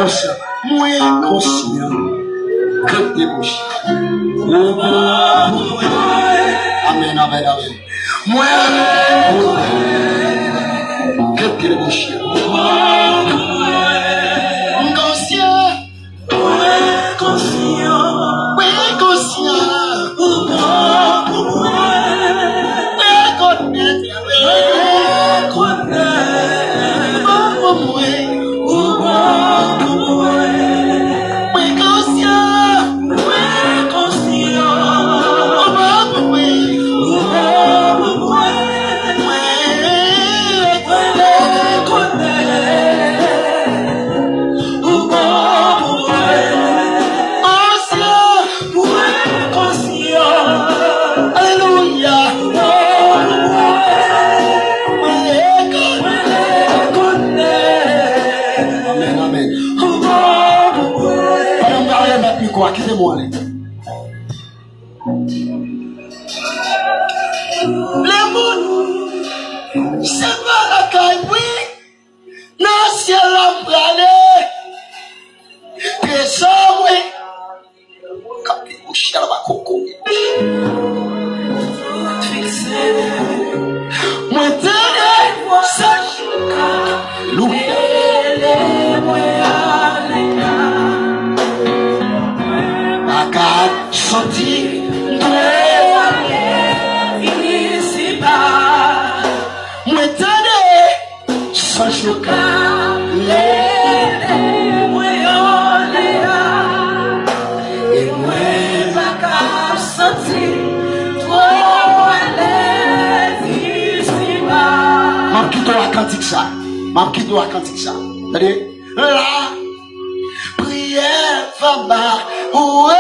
Moins conscient que débauché. Amen, amen, amen. Moins que débauché. Conscient. Quittez-moi. Les mondes, c'est pas la caille, oui. Non, c'est la bralée. Que ça, oui. Quand tu es au chien, va coco. Moi, t'es ça. Louis. Sorti ici-bas, moi t'aider sans choquer les moyens et moi pas sortir trop ici-bas. Mam qui doit cantique ça, mam qui doit cantique ça. C'est-à-dire la prière va bas, ouais.